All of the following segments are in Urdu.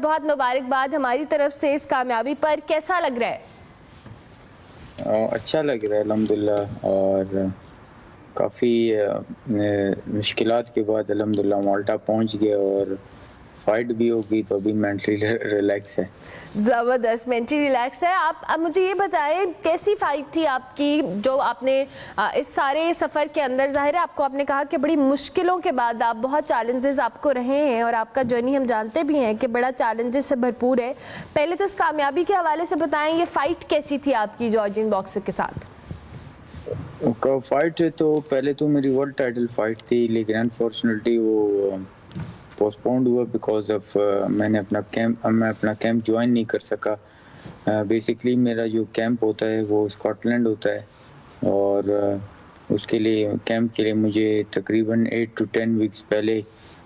بہت مبارکباد ہماری طرف سے اس کامیابی پر. کیسا لگ رہا ہے؟ اچھا لگ رہا ہے الحمدللہ, اور کافی مشکلات کے بعد الحمدللہ مالٹا پہنچ گیا اور فائٹ بھی ہوگی, تو ابھی مینٹلی ریلیکس ہے. زبردست, مینٹلی ریلیکس ہے. آپ اب مجھے یہ بتائیں کیسی فائٹ تھی آپ کی جو آپ نے اس سارے سفر کے اندر, ظاہر ہے آپ کو, آپ نے کہا کہ بڑی مشکلوں کے بعد آپ بہت چیلنجز آپ کو رہے ہیں اور آپ کا جرنی ہم جانتے بھی ہیں کہ بڑا چیلنجز سے بھرپور ہے. پہلے تو اس کامیابی کے حوالے سے بتائیں یہ فائٹ کیسی تھی آپ کی جارجین بکسر کے ساتھ؟ فائٹ تو پہلے تو میری ورلڈ ٹائٹل فائٹ تھی, لیکن انفارچونیٹلی وہ پوسٹ پونڈ ہوا بیکاز آف میں اپنا کیمپ جوائن نہیں کر سکا. بیسکلی میرا جو کیمپ ہوتا ہے وہ اسکاٹ لینڈ ہوتا ہے, اور اس کے لیے کیمپ کے لیے مجھے تقریباً 8 to 10 ویکس پہلے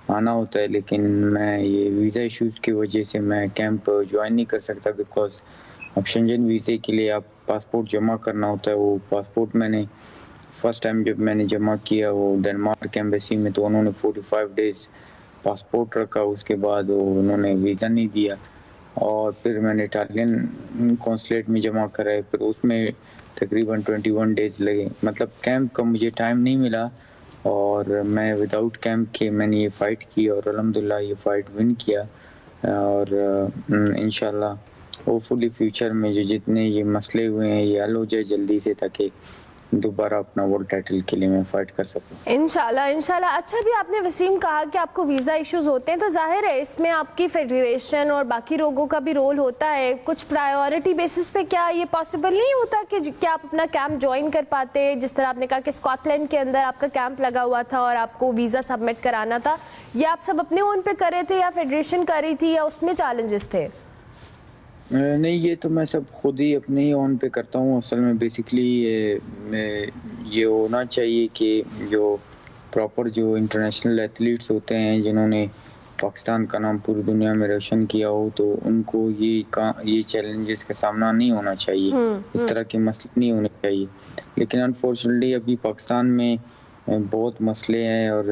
آنا ہوتا ہے, لیکن میں یہ ویزا ایشوز کی وجہ سے میں کیمپ جوائن نہیں کر سکتا بیکاز اب شنجن ویزے کے لیے آپ پاسپورٹ جمع کرنا ہوتا ہے. وہ پاسپورٹ میں نے فرسٹ ٹائم جب میں نے جمع کیا وہ ڈنمارک ایمبیسی میں, تو انہوں نے 45 days پاسپورٹ رکھا, اس کے بعد انہوں نے ویزا نہیں دیا, اور پھر میں نے اٹالین کونسلیٹ میں جمع کرائے, پھر اس میں تقریباً 21 days لگے. مطلب کیمپ کا مجھے ٹائم نہیں ملا, اور میں وداؤٹ کیمپ کے میں نے یہ فائٹ کی اور الحمدللہ یہ فائٹ ون کیا. اور انشاءاللہ ہوپ فلی فیوچر میں جو جتنے یہ مسئلے ہوئے ہیں یہ حل ہو جائے جلدی سے, تاکہ دوبارہ اپنا ورلڈ ٹائٹل کے لیے میں فائٹ کر سکوں انشاءاللہ. اچھا بھی آپ نے وسیم کہا کہ آپ کو ویزا ایشوز ہوتے ہیں, تو ظاہر ہے اس میں آپ کی فیڈریشن اور باقی لوگوں کا بھی رول ہوتا ہے. کچھ پرائیورٹی بیسس پہ کیا یہ پاسبل نہیں ہوتا کہ کیا آپ اپنا کیمپ جوائن کر پاتے؟ جس طرح آپ نے کہا کہ اسکاٹ لینڈ کے اندر آپ کا کیمپ لگا ہوا تھا اور آپ کو ویزا سبمٹ کرانا تھا, یا آپ سب اپنے اون پہ کر رہے تھے یا فیڈریشن کر رہی تھی, یا اس میں چیلنجز تھے؟ نہیں, یہ تو میں سب خود ہی اپنے ہی آن پہ کرتا ہوں. اصل میں بیسکلی یہ ہونا چاہیے کہ جو پراپر جو انٹرنیشنل ایتھلیٹس ہوتے ہیں جنہوں نے پاکستان کا نام پوری دنیا میں روشن کیا ہو, تو ان کو یہ چیلنجز کا سامنا نہیں ہونا چاہیے, اس طرح کے مسئلے نہیں ہونے چاہیے. لیکن انفارچونیٹلی ابھی پاکستان میں بہت مسئلے ہیں, اور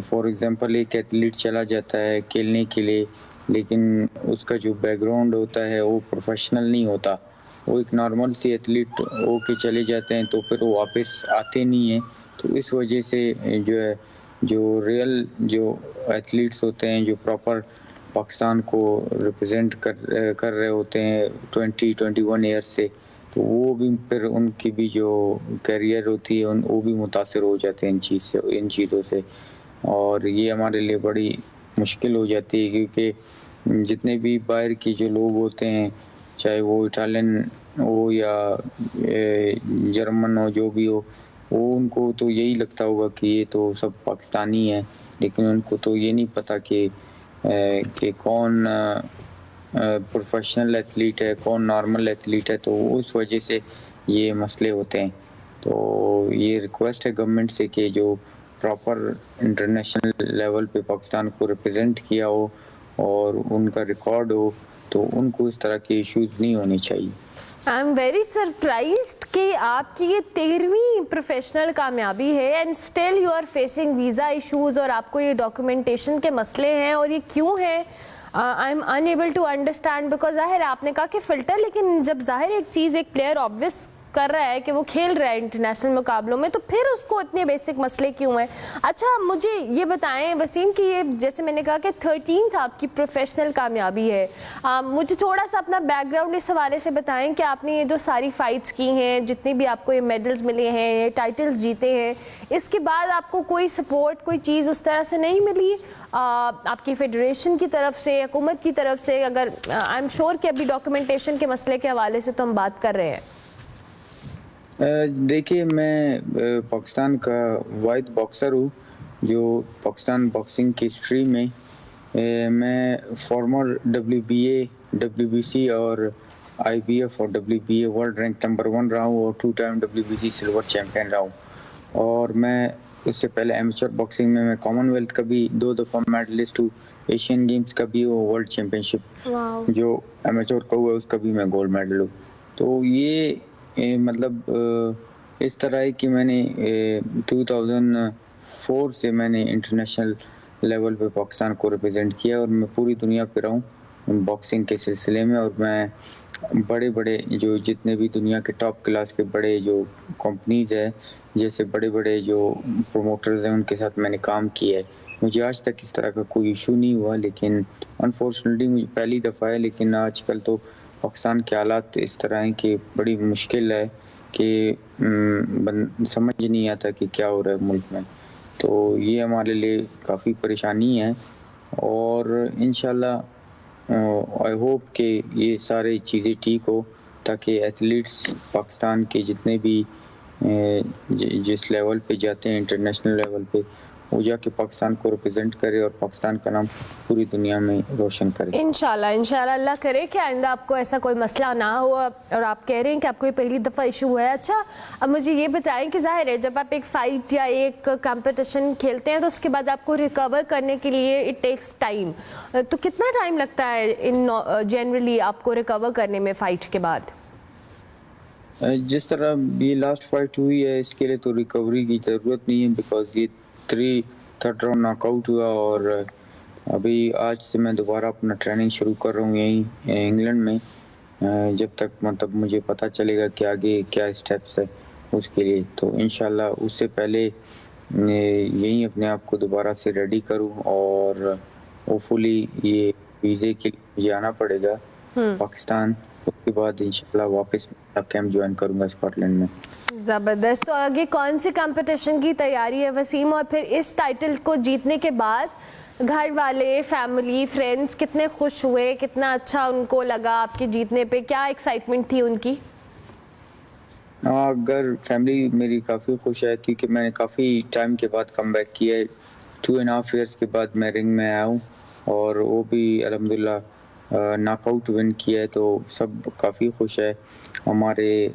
فار ایگزامپل ایک ایتھلیٹ چلا جاتا ہے کھیلنے کے لیے, لیکن اس کا جو بیک گراؤنڈ ہوتا ہے وہ پروفیشنل نہیں ہوتا. وہ ایک نارمل سی ایتھلیٹ ہو کے چلے جاتے ہیں, تو پھر وہ واپس آتے نہیں ہیں. تو اس وجہ سے جو ہے جو ریئل جو ایتھلیٹس ہوتے ہیں جو پراپر پاکستان کو ریپرزینٹ کر رہے ہوتے ہیں 20-21 ایئرس سے, تو وہ بھی پھر ان کی بھی جو کیریئر ہوتی ہے وہ بھی متاثر ہو جاتے ہیں ان چیزوں سے, اور یہ ہمارے لیے بڑی مشکل ہو جاتی ہے. کیونکہ جتنے بھی باہر کے جو لوگ ہوتے ہیں, چاہے وہ اٹالین ہو یا جرمن ہو, جو بھی ہو, وہ ان کو تو یہی لگتا ہوگا کہ یہ تو سب پاکستانی ہیں, لیکن ان کو تو یہ نہیں پتہ کہ کون پروفیشنل ایتھلیٹ ہے, کون نارمل ایتھلیٹ ہے. تو اس وجہ سے یہ مسئلے ہوتے ہیں. تو یہ ریکویسٹ ہے گورنمنٹ سے کہ جو پراپر انٹرنیشنل لیول پہ پاکستان کو ریپرزینٹ کیا ہو اور ان کا ریکارڈ ہو, تو ان کو اس طرح کے ایشوز نہیں ہونے چاہیے. آئی ایم ویری سرپرائزڈ کہ آپ کی یہ 13ویں پروفیشنل کامیابی ہے and still you are facing visa issues, اور آپ کو یہ ڈاکومنٹیشن کے مسئلے ہیں, اور یہ کیوں ہے I am unable to understand. Because ظاہر آپ نے کہا کہ فلٹر, لیکن جب ظاہر ایک چیز ایک پلیئر آبویس کر رہا ہے کہ وہ کھیل رہا ہے انٹرنیشنل مقابلوں میں, تو پھر اس کو اتنے بیسک مسئلے کیوں ہیں؟ اچھا مجھے یہ بتائیں وسیم کہ یہ جیسے میں نے کہا کہ 13th آپ کی پروفیشنل کامیابی ہے, مجھے تھوڑا سا اپنا بیک گراؤنڈ اس حوالے سے بتائیں کہ آپ نے یہ جو ساری فائٹس کی ہیں, جتنی بھی آپ کو یہ میڈلز ملے ہیں, یہ ٹائٹلز جیتے ہیں, اس کے بعد آپ کو کوئی سپورٹ کوئی چیز اس طرح سے نہیں ملی آپ کی فیڈریشن کی طرف سے, حکومت کی طرف سے؟ اگر آئی ایم شیور کہ ابھی ڈاکومنٹیشن کے مسئلے کے حوالے سے تو ہم بات کر رہے ہیں. دیکھیے, میں پاکستان کا واحد باکسر ہوں جو پاکستان باکسنگ کی ہسٹری میں میں فارمر WBA, WBC اور IBF اور WBA ورلڈ رینک نمبر 1 رہا ہوں, اور 2 ٹائم WBC سلور چیمپئن رہا ہوں. اور میں اس سے پہلے ایمیچور باکسنگ میں کامن ویلتھ کا بھی 2 دفعہ میڈلسٹ ہوں, ایشین گیمز کا بھی ہوں, ورلڈ چیمپئن شپ جو ایمیچور کا ہوا ہے اس کا بھی میں گولڈ میڈل ہوں. تو یہ مطلب اس طرح ہے کہ میں نے 2004 سے میں نے انٹرنیشنل لیول پہ پاکستان کو ریپرزینٹ کیا, اور میں پوری دنیا پہ رہا ہوں. باکسنگ کے سلسلے میں، اور میں بڑے بڑے جو جتنے بھی دنیا کے ٹاپ کلاس کے بڑے جو کمپنیز ہے، جیسے بڑے بڑے جو پروموٹرز ہیں، ان کے ساتھ میں نے کام کیا ہے. مجھے آج تک اس طرح کا کوئی ایشو نہیں ہوا، لیکن انفارچونیٹلی مجھے پہلی دفعہ ہے. لیکن آج کل تو پاکستان کے حالات اس طرح ہیں کہ بڑی مشکل ہے کہ سمجھ نہیں آتا کہ کیا ہو رہا ہے ملک میں. تو یہ ہمارے لیے کافی پریشانی ہے، اور انشاءاللہ آئی ہوپ کہ یہ سارے چیزیں ٹھیک ہو، تاکہ ایتھلیٹس پاکستان کے جتنے بھی جس لیول پہ جاتے ہیں انٹرنیشنل لیول پہ، وہ جا کے پاکستان کو ریپرزینٹ کرے اور پاکستان کا نام پوری دنیا میں روشن کرے. انشاءاللہ اللہ کرے کہ آئندہ آپ کو ایسا کوئی مسئلہ نہ ہو. اور آپ کہہ رہے ہیں کہ آپ کو یہ پہلی دفعہ ایشو ہوا ہے. اچھا اب مجھے یہ بتائیں کہ ظاہر ہے جب آپ ایک فائٹ یا ایک کمپٹیشن کھیلتے ہیں تو اس کے بعد آپ کو ریکور کرنے کے لیے اٹ ٹیکس ٹائم. تو کتنا ٹائم لگتا ہے جنرلی آپ کو ریکور کرنے میں فائٹ کے بعد؟ جس طرح یہ لاسٹ فائٹ ہوئی ہے اس کے لیے تو ریکوری کی ضرورت نہیں ہے، بیکاز یہ تھرڈ راؤنڈ ناک آؤٹ ہوا، اور ابھی آج سے میں دوبارہ اپنا ٹریننگ شروع کر رہا ہوں یہیں انگلینڈ میں، جب تک مطلب مجھے پتہ چلے گا کہ آگے کیا اسٹیپس ہے اس کے لیے. تو انشاءاللہ اس سے پہلے یہیں اپنے آپ کو دوبارہ سے ریڈی کروں، اور ہوپفلی یہ ویزے کے لیے مجھے آنا پڑے گا پاکستان. اس کے بعد انشاءاللہ واپس کیمپ جوائن کروں گا اسکاٹ لینڈ میں. زبردست. تو آگے کون سی کمپٹیشن کی تیاری ہے وسیم؟ اور پھر اس ٹائٹل کو جیتنے کے بعد گھر والے، فیملی، فرینڈز کتنے خوش ہوئے، کتنا اچھا ان کو لگا آپ کے جیتنے پہ، کیا ایکسائٹمنٹ تھی ان کی؟ گھر فیملی میری کافی خوش ہے، کیونکہ میں نے کافی ٹائم کے بعد کم بیک کیا ہے. 2.5 ایئرس کے بعد میں رنگ میں آیا ہوں، اور وہ بھی الحمدللہ ناک آؤٹ ون کیا ہے. تو سب کافی خوش ہے. ہمارے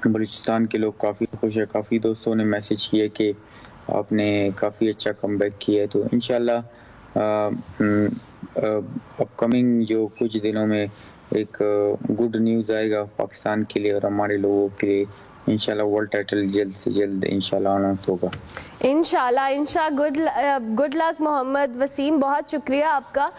بلوچستان کے لوگ کافی خوش ہے. کافی دوستوں نے میسج کیا کہ آپ نے کافی اچھا کم بیک کیا ہے. تو انشاءاللہ اپ کمنگ جو کچھ دنوں میں ایک گڈ نیوز آئے گا پاکستان کے لیے اور ہمارے لوگوں کے لیے. انشاءاللہ ورلڈ ٹائٹل جلد سے جلد انشاءاللہ اناؤنس ہوگا. انشاءاللہ گڈ لک محمد وسیم. بہت شکریہ آپ کا.